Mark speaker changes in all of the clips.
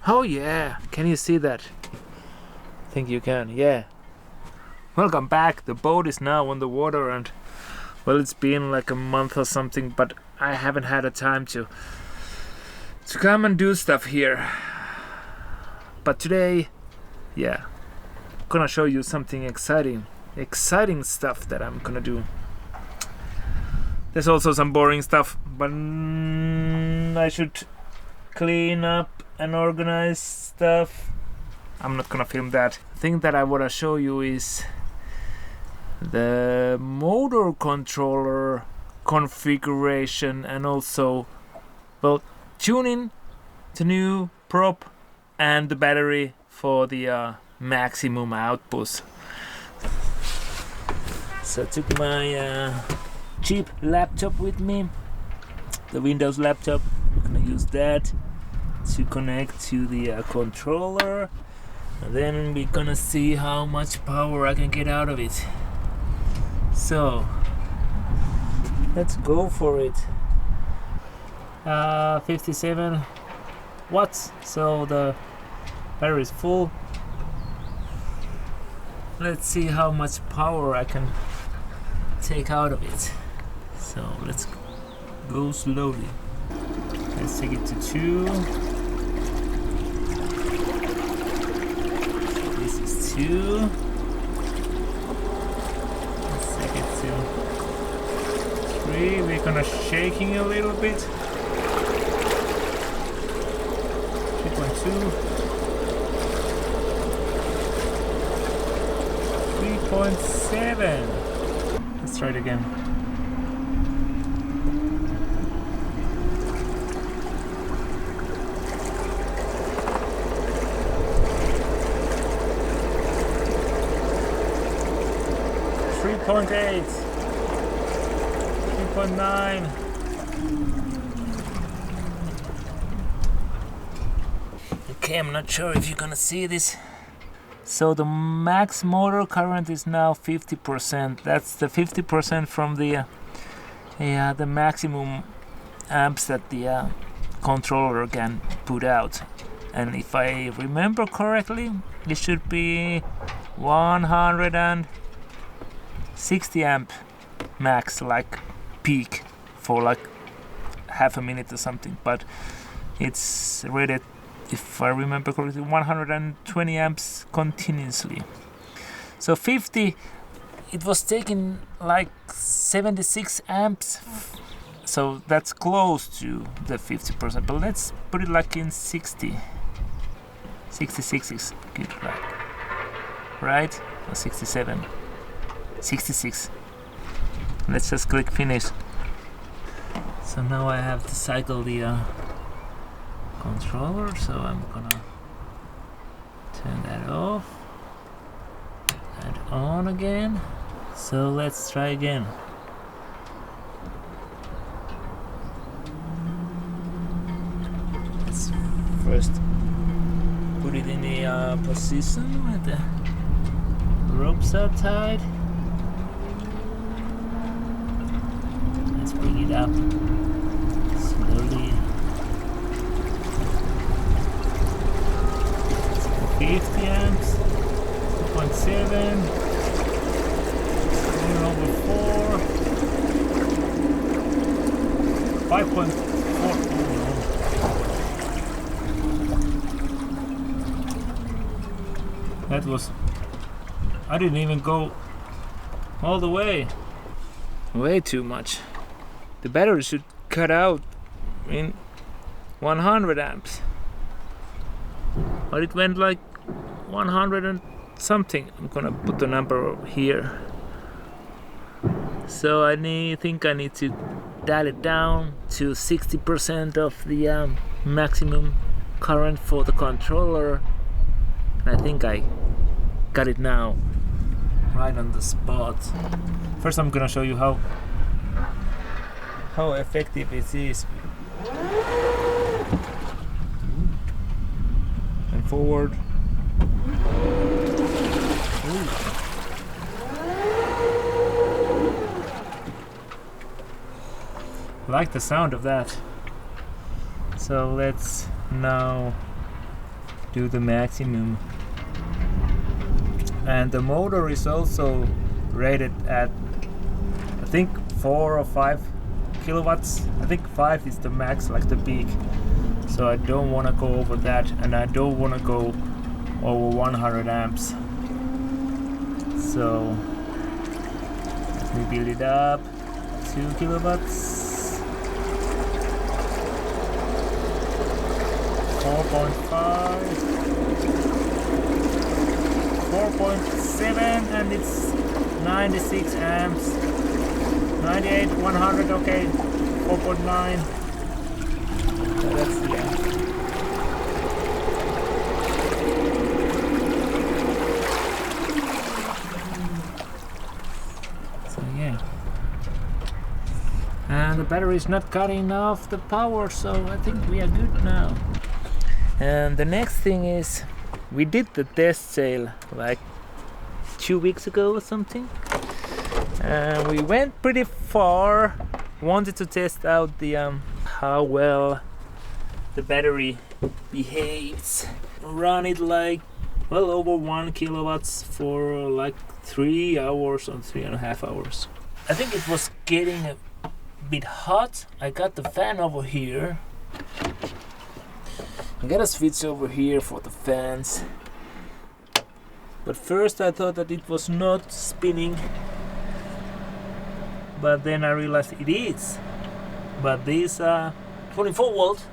Speaker 1: Oh yeah, can you see that? I think you can, yeah. Welcome back. The boat is now on the water and well, it's been like a month or something, but I haven't had a time to come and do stuff here. But today, yeah, I'm gonna show you something exciting stuff that I'm gonna do. There's also some boring stuff, but I should clean up and organize stuff. I'm not gonna film that. The thing that I wanna show you is the motor controller configuration and also, well, tuning the new prop and the battery for the maximum output. So I took my cheap laptop with me, the Windows laptop. I'm gonna use that to connect to the controller, and then we're gonna see how much power I can get out of it. So let's go for it. 57 watts, so the battery is full. Let's see how much power I can take out of it. So let's go slowly. Let's take it to 2. This is 2. Let's take it to 3. We're gonna shaking a little bit. 3.2. 3.7. Let's try it again. 3.8, 3.9. Okay, I'm not sure if you're gonna see this. So the max motor current is now 50%. That's the 50% from the maximum amps that the controller can put out. And if I remember correctly, it should be 160 amp max, like peak for like half a minute or something, but it's rated, if I remember correctly, 120 amps continuously. So 50, it was taking like 76 amps, so that's close to the 50%, but let's put it like in 60. 66 is good, right? Or 67. 66. Let's just click finish. So now I have to cycle the controller, so I'm gonna turn that off and on again. So let's try again. Let's first put it in the position where the ropes are tied. Let's bring it up slowly. 50 amps, 2.7, over 4, 5.4. That was, I didn't even go all the way. Way too much. The battery should cut out in 100 amps. But it went like 100 and something. I'm gonna put the number here. So I think I need to dial it down to 60% of the maximum current for the controller. And I think I got it now, right on the spot. First I'm gonna show you how effective it is. And forward. Ooh. I like the sound of that. So let's now do the maximum. And the motor is also rated at, I think, 4 or 5 kilowatts. I think 5 is the max, like the peak. So I don't want to go over that, and I don't want to go over 100 amps. So let me build it up. 2 kilowatts, 4.5, 4.7, and it's 96 amps. 98, 100, okay, 4.9. That's the amp. So yeah. And the battery is not cutting off the power, so I think we are good now. And the next thing is, we did the test sail like 2 weeks ago or something. And we went pretty far. Wanted to test out the how well the battery behaves. Run it like well over 1 kilowatts for like 3 hours or 3.5 hours. I think it was getting a bit hot. I got the fan over here. I got a switch over here for the fans. But first I thought that it was not spinning. But then I realized it is. But these are 24 volt.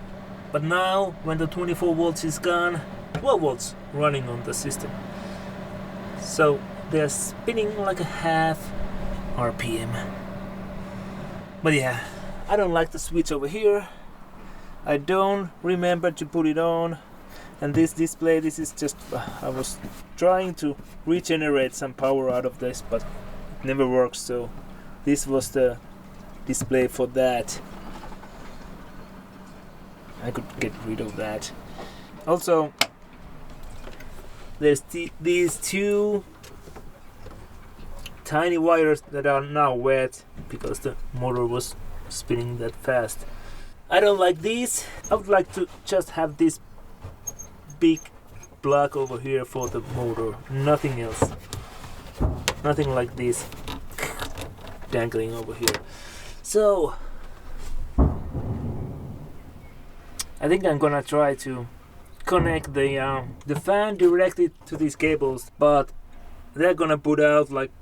Speaker 1: But now when the 24 volts is gone, 12 volts running on the system. So they're spinning like a half RPM. But yeah, I don't like the switch over here. I don't remember to put it on. And this display, this is just, I was trying to regenerate some power out of this, but it never works. So this was the display for that. I could get rid of that. Also, there's these two tiny wires that are now wet because the motor was spinning that fast. I don't like these. I would like to just have this big plug over here for the motor. Nothing else. Nothing like this dangling over here. So I think I'm gonna try to connect the fan directly to these cables, but they're gonna put out like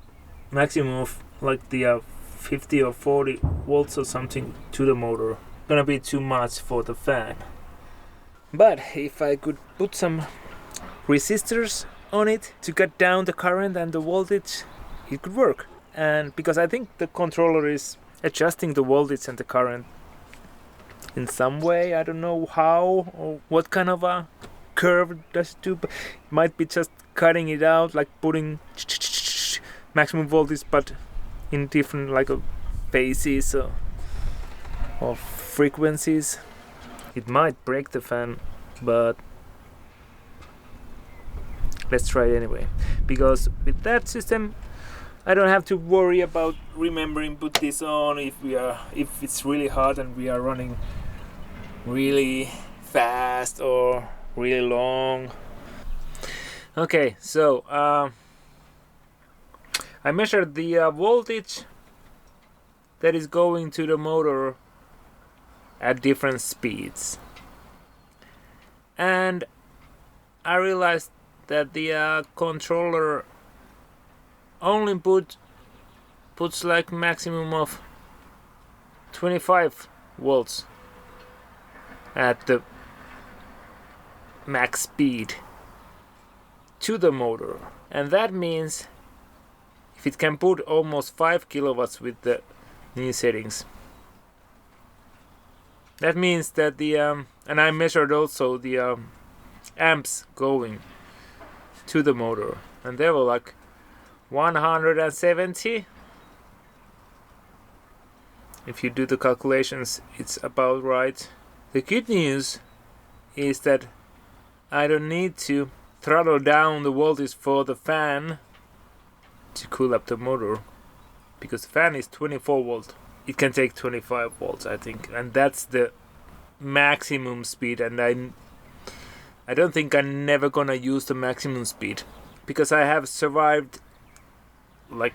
Speaker 1: maximum of like the 50 or 40 volts or something to the motor. Gonna be too much for the fan. But if I could put some resistors on it to cut down the current and the voltage, it could work. And because I think the controller is adjusting the voltage and the current in some way, I don't know how or what kind of a curve does it do, but it might be just cutting it out, like putting maximum voltage but in different like phases or frequencies. It might break the fan, but let's try it anyway, because with that system I don't have to worry about remembering put this on if it's really hot and we are running really fast or really long. Okay, so I measured the voltage that is going to the motor at different speeds, and I realized that the controller only puts like maximum of 25 volts at the max speed to the motor, and that means if it can put almost 5 kilowatts with the new settings, that means that the and I measured also the amps going to the motor, and they were like 170. If you do the calculations, it's about right. The good news is that I don't need to throttle down the voltage for the fan to cool up the motor, because the fan is 24 volt. It can take 25 volts, I think, and that's the maximum speed. And I don't think I'm never gonna use the maximum speed, because I have survived like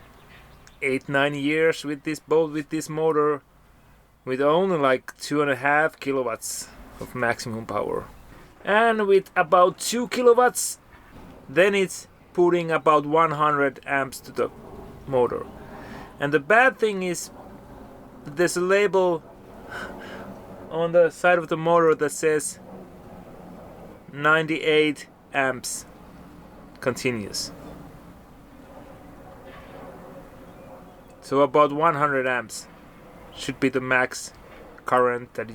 Speaker 1: 8-9 years with this boat, with this motor, with only like 2.5 kilowatts of maximum power, and with about 2 kilowatts then it's putting about 100 amps to the motor. And the bad thing is there's a label on the side of the motor that says 98 amps continuous. So about 100 amps should be the max current that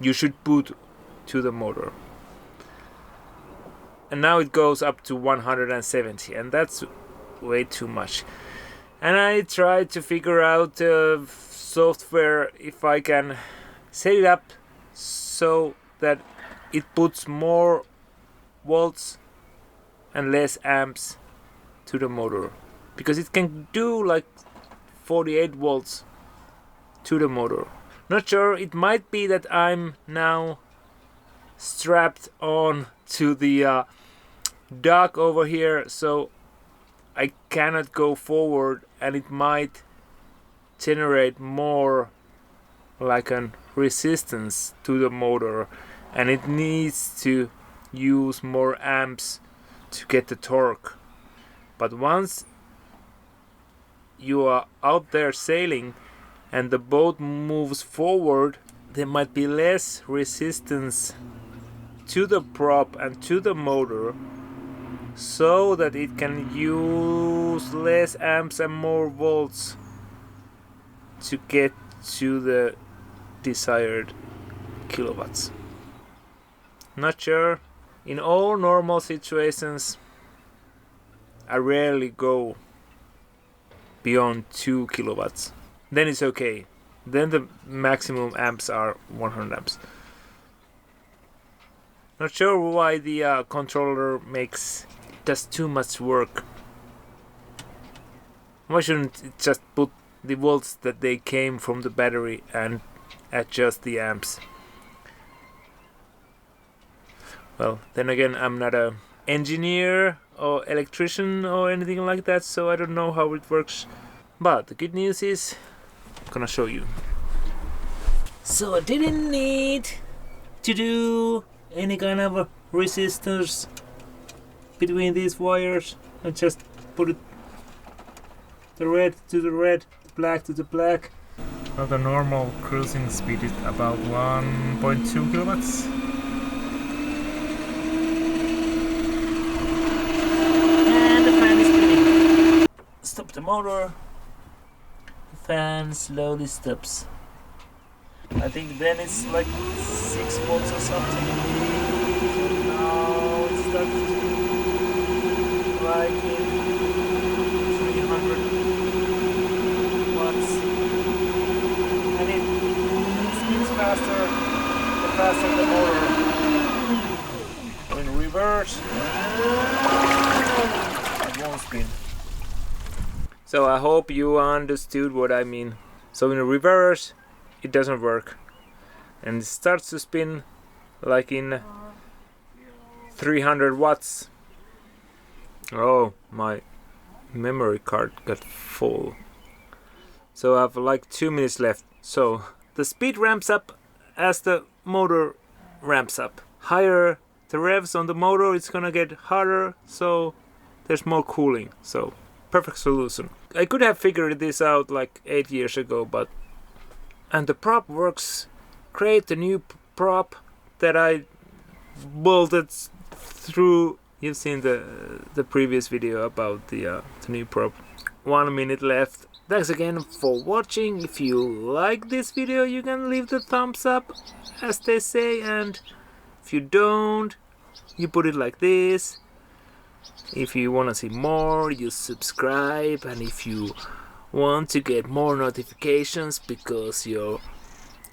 Speaker 1: you should put to the motor. And now it goes up to 170, and that's way too much. And I tried to figure out software if I can set it up so that it puts more volts and less amps to the motor, because it can do like 48 volts to the motor. Not sure, it might be that I'm now strapped on to the dock over here, so I cannot go forward, and it might generate more like an resistance to the motor, and it needs to use more amps to get the torque. But once you are out there sailing and the boat moves forward, there might be less resistance to the prop and to the motor, so that it can use less amps and more volts to get to the desired kilowatts. Not sure. In all normal situations, I rarely go beyond 2 kilowatts. Then it's okay. Then the maximum amps are 100 amps. Not sure why the controller does too much work. Why shouldn't it just put the volts that they came from the battery and adjust the amps? Well, then again, I'm not an engineer or electrician or anything like that, so I don't know how it works. But the good news is, I'm gonna show you. So I didn't need to do any kind of resistors between these wires. I just put it the red to the red, the black to the black. Well, the normal cruising speed is about 1.2 kilowatts. And the fan is spinning. Stop the motor. The fan slowly stops. I think then it's like 6 volts or something. Now it starts like in 300 watts. And it spins faster the faster the motor. In reverse, it won't spin. So I hope you understood what I mean. So in reverse, it doesn't work, and it starts to spin like in 300 watts. Oh, my memory card got full, so I have like 2 minutes left. So the speed ramps up as the motor ramps up. Higher the revs on the motor, it's gonna get harder, so there's more cooling. So perfect solution. I could have figured this out like 8 years ago, and the prop works great. The new prop that I bolted through, you've seen the previous video about the new prop. 1 minute left. Thanks again for watching. If you like this video, you can leave the thumbs up, as they say, and if you don't, you put it like this. If you want to see more, you subscribe, and if you want to get more notifications because your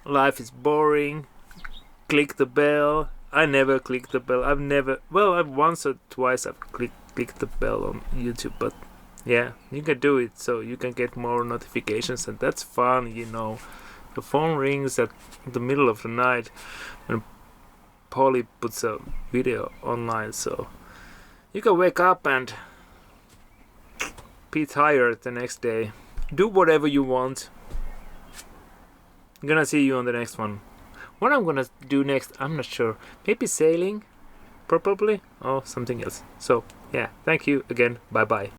Speaker 1: life is boring, click the bell. I never click the bell. I've once or twice I've clicked the bell on YouTube, but yeah, you can do it so you can get more notifications, and that's fun, you know. The phone rings at the middle of the night when Polly puts a video online, so you can wake up and be tired the next day. Do whatever you want. I'm gonna see you on the next one. What I'm gonna do next, I'm not sure. Maybe sailing, probably, or something else. So yeah, thank you again. Bye bye.